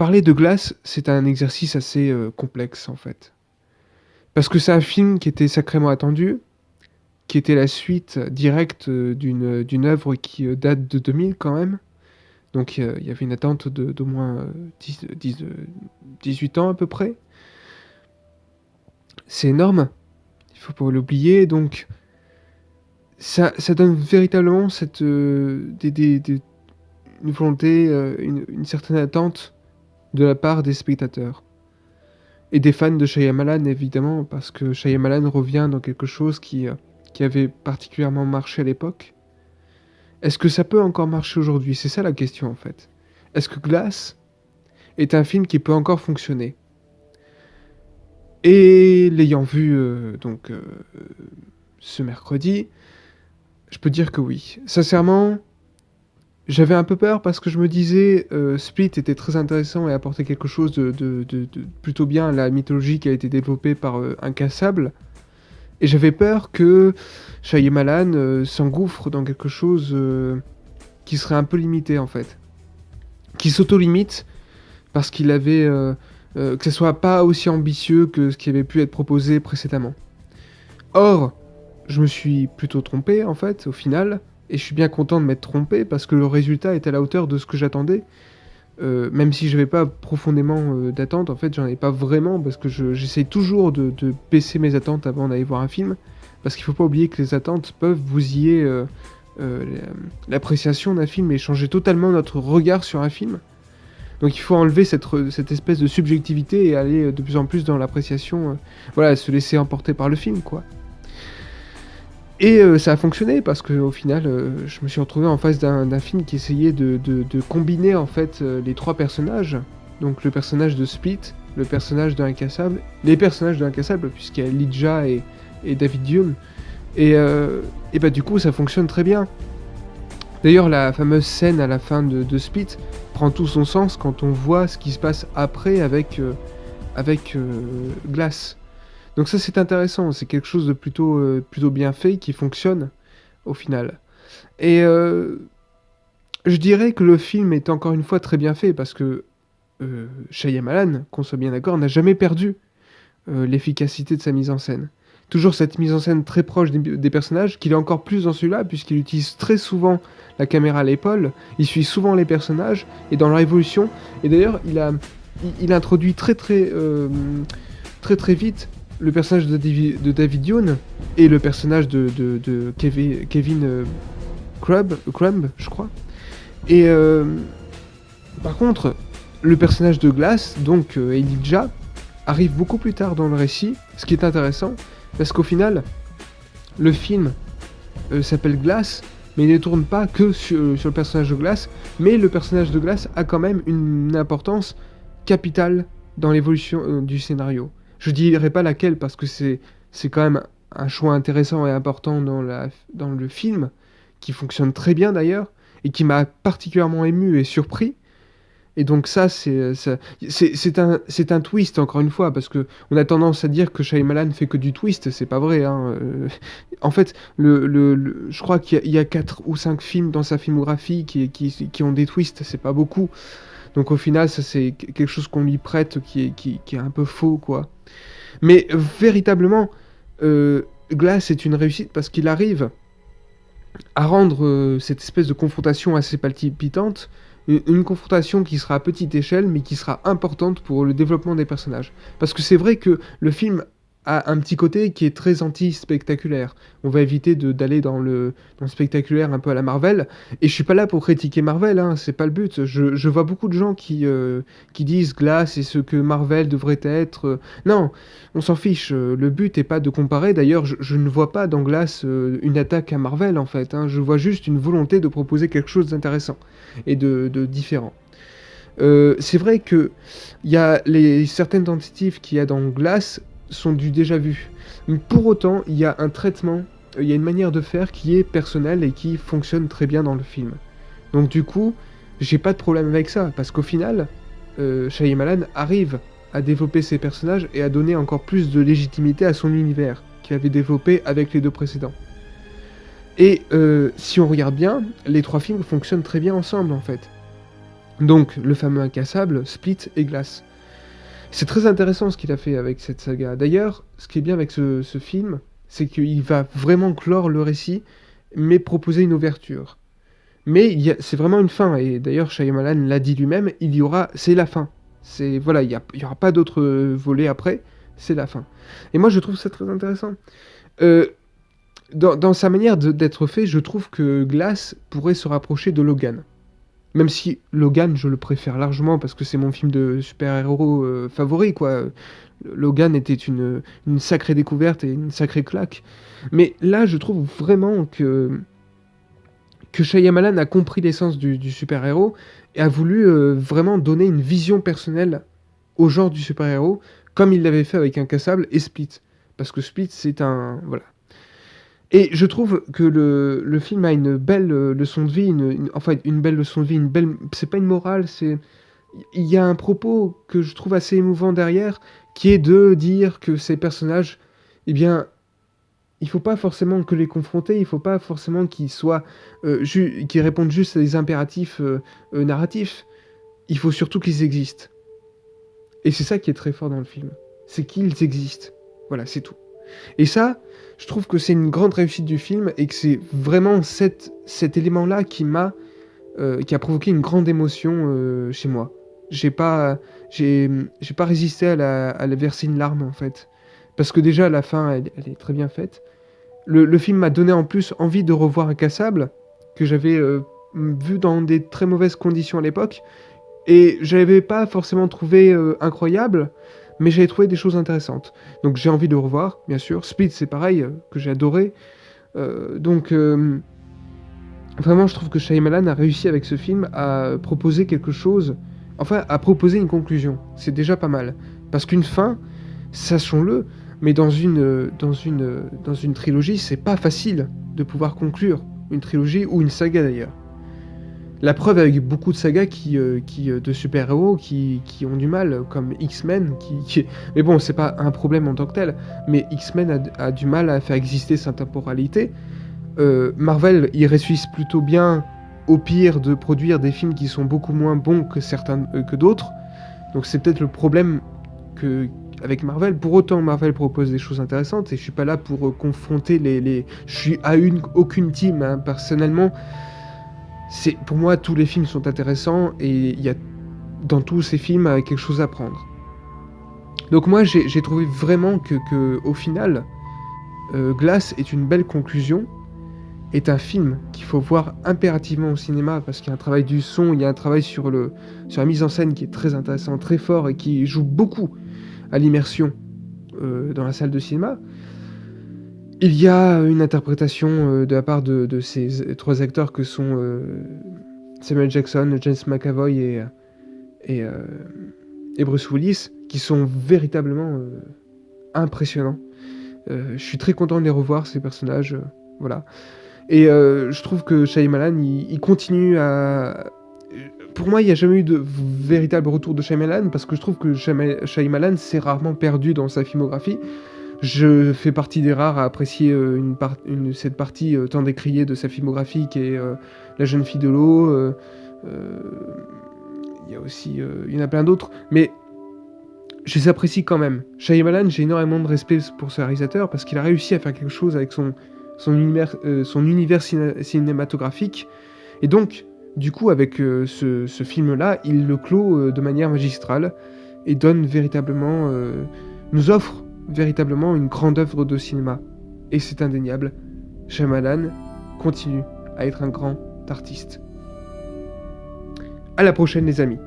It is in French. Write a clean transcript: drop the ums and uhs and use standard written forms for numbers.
parler de Glass, c'est un exercice assez complexe en fait. Parce que c'est un film qui était sacrément attendu, qui était la suite directe d'une œuvre qui date de 2000 quand même. Donc il y avait une attente d'au moins 18 ans à peu près. C'est énorme, il faut pas l'oublier. Donc ça donne véritablement une volonté, une certaine attente de la part des spectateurs. Et des fans de Shyamalan, évidemment, parce que Shyamalan revient dans quelque chose qui avait particulièrement marché à l'époque. Est-ce que ça peut encore marcher aujourd'hui? C'est ça la question, en fait. Est-ce que Glass est un film qui peut encore fonctionner? Et l'ayant vu ce mercredi, je peux dire que oui. Sincèrement, j'avais un peu peur parce que je me disais Split était très intéressant et apportait quelque chose de plutôt bien à la mythologie qui a été développée par Incassable. Et j'avais peur que Shyamalan s'engouffre dans quelque chose qui serait un peu limité en fait. Qui s'auto-limite parce qu'il avait... que ce soit pas aussi ambitieux que ce qui avait pu être proposé précédemment. Or, je me suis plutôt trompé en fait au final. Et je suis bien content de m'être trompé parce que le résultat est à la hauteur de ce que j'attendais. Même si je n'avais pas profondément d'attente, en fait, j'en avais pas vraiment parce que j'essaye toujours de baisser mes attentes avant d'aller voir un film. Parce qu'il ne faut pas oublier que les attentes peuvent bousiller l'appréciation d'un film et changer totalement notre regard sur un film. Donc il faut enlever cette espèce de subjectivité et aller de plus en plus dans l'appréciation. Voilà, se laisser emporter par le film, quoi. Et ça a fonctionné parce qu'au final, je me suis retrouvé en face d'un film qui essayait de combiner en fait les trois personnages. Donc le personnage de Split, le personnage de Incassable, les personnages de Incassable, puisqu'il y a Elijah et David Dune. Et bah du coup, ça fonctionne très bien. D'ailleurs, la fameuse scène à la fin de Split prend tout son sens quand on voit ce qui se passe après avec Glass. Donc ça c'est intéressant, c'est quelque chose de plutôt bien fait qui fonctionne au final. Et je dirais que le film est encore une fois très bien fait parce que Shyamalan, qu'on soit bien d'accord, n'a jamais perdu l'efficacité de sa mise en scène. Toujours cette mise en scène très proche des personnages, qu'il est encore plus dans celui-là, puisqu'il utilise très souvent la caméra à l'épaule, il suit souvent les personnages, et dans leur évolution, et d'ailleurs il introduit très vite le personnage de David Youn et le personnage de Kevin Crumb, je crois. Et par contre, le personnage de Glass, donc Elijah, arrive beaucoup plus tard dans le récit, ce qui est intéressant, parce qu'au final, le film s'appelle Glass, mais il ne tourne pas que sur le personnage de Glass, mais le personnage de Glass a quand même une importance capitale dans l'évolution du scénario. Je dirai pas laquelle parce que c'est quand même un choix intéressant et important dans le film, qui fonctionne très bien d'ailleurs, et qui m'a particulièrement ému et surpris. Et donc ça, c'est un twist, encore une fois, parce que on a tendance à dire que Shyamalan fait que du twist, c'est pas vrai. Hein. En fait, je crois qu'il y a 4 ou 5 films dans sa filmographie qui ont des twists, c'est pas beaucoup. Donc au final, ça c'est quelque chose qu'on lui prête qui est un peu faux, quoi. Mais véritablement, Glass est une réussite parce qu'il arrive à rendre cette espèce de confrontation assez palpitante, une confrontation qui sera à petite échelle, mais qui sera importante pour le développement des personnages. Parce que c'est vrai que le film a un petit côté qui est très anti-spectaculaire. On va éviter d'aller dans le spectaculaire un peu à la Marvel. Et je suis pas là pour critiquer Marvel, hein, c'est pas le but. Je vois beaucoup de gens qui disent Glass et ce que Marvel devrait être. Non, on s'en fiche. Le but est pas de comparer. D'ailleurs, je ne vois pas dans Glass une attaque à Marvel, en fait. Hein. Je vois juste une volonté de proposer quelque chose d'intéressant et de différent. C'est vrai que il y a certaines tentatives qu'il y a dans Glass sont du déjà vu. Mais pour autant, il y a un traitement, il y a une manière de faire qui est personnelle et qui fonctionne très bien dans le film. Donc du coup, j'ai pas de problème avec ça, parce qu'au final, Shyamalan arrive à développer ses personnages et à donner encore plus de légitimité à son univers, qu'il avait développé avec les deux précédents. Et si on regarde bien, les trois films fonctionnent très bien ensemble en fait. Donc, le fameux incassable, Split et Glass. C'est très intéressant ce qu'il a fait avec cette saga. D'ailleurs, ce qui est bien avec ce film, c'est qu'il va vraiment clore le récit, mais proposer une ouverture. Mais c'est vraiment une fin, et d'ailleurs Shyamalan l'a dit lui-même, c'est la fin. Voilà, il y aura pas d'autres volets après, c'est la fin. Et moi je trouve ça très intéressant. Euh, dans sa manière d'être fait, je trouve que Glass pourrait se rapprocher de Logan. Même si Logan, je le préfère largement parce que c'est mon film de super-héros favori, quoi. Logan était une sacrée découverte et une sacrée claque. Mais là, je trouve vraiment que Shyamalan a compris l'essence du super-héros et a voulu vraiment donner une vision personnelle au genre du super-héros, comme il l'avait fait avec Incassable et Split. Parce que Split, c'est un... Voilà. Et je trouve que le film a une belle leçon de vie, enfin une belle leçon de vie, c'est pas une morale, il y a un propos que je trouve assez émouvant derrière, qui est de dire que ces personnages, eh bien, il faut pas forcément que les confronter, il faut pas forcément qu'ils répondent juste à des impératifs narratifs. Il faut surtout qu'ils existent. Et c'est ça qui est très fort dans le film, c'est qu'ils existent. Voilà, c'est tout. Et ça, je trouve que c'est une grande réussite du film et que c'est vraiment cet élément-là qui a provoqué une grande émotion chez moi. J'ai pas résisté à la verser une larme en fait, parce que déjà la fin, elle est très bien faite. Le film m'a donné en plus envie de revoir Incassable, que j'avais vu dans des très mauvaises conditions à l'époque, et je l'avais pas forcément trouvé incroyable, mais j'avais trouvé des choses intéressantes. Donc j'ai envie de le revoir, bien sûr. Speed, c'est pareil, que j'ai adoré. Donc vraiment, je trouve que Shyamalan a réussi avec ce film à proposer quelque chose, enfin à proposer une conclusion. C'est déjà pas mal. Parce qu'une fin, sachons-le, mais dans une trilogie, c'est pas facile de pouvoir conclure une trilogie ou une saga d'ailleurs. La preuve avec beaucoup de sagas de super-héros qui ont du mal, comme X-Men, mais bon, c'est pas un problème en tant que tel, mais X-Men a du mal à faire exister sa temporalité. Marvel, il réussit plutôt bien, au pire, de produire des films qui sont beaucoup moins bons que d'autres. Donc c'est peut-être le problème avec Marvel. Pour autant, Marvel propose des choses intéressantes, et je suis pas là pour confronter Je suis à aucune team, hein, personnellement. Pour moi, tous les films sont intéressants et il y a dans tous ces films quelque chose à prendre. Donc moi, j'ai trouvé vraiment que au final, Glass est une belle conclusion, est un film qu'il faut voir impérativement au cinéma parce qu'il y a un travail du son, il y a un travail sur la mise en scène qui est très intéressant, très fort et qui joue beaucoup à l'immersion dans la salle de cinéma. Il y a une interprétation de la part de ces trois acteurs que sont Samuel Jackson, James McAvoy et Bruce Willis, qui sont véritablement impressionnants. Je suis très content de les revoir, ces personnages. Voilà. Et je trouve que Shyamalan, il continue à... Pour moi, il n'y a jamais eu de véritable retour de Shyamalan, parce que je trouve que Shyamalan s'est rarement perdu dans sa filmographie. Je fais partie des rares à apprécier cette partie tant décriée de sa filmographie qui est La jeune fille de l'eau. Il y a aussi, il y en a plein d'autres, mais je les apprécie quand même. Shyamalan, j'ai énormément de respect pour ce réalisateur parce qu'il a réussi à faire quelque chose avec son univers cinématographique. Et donc, du coup, avec ce film-là, il le clôt de manière magistrale et nous offre véritablement une grande œuvre de cinéma. Et c'est indéniable. Shyamalan continue à être un grand artiste. À la prochaine les amis.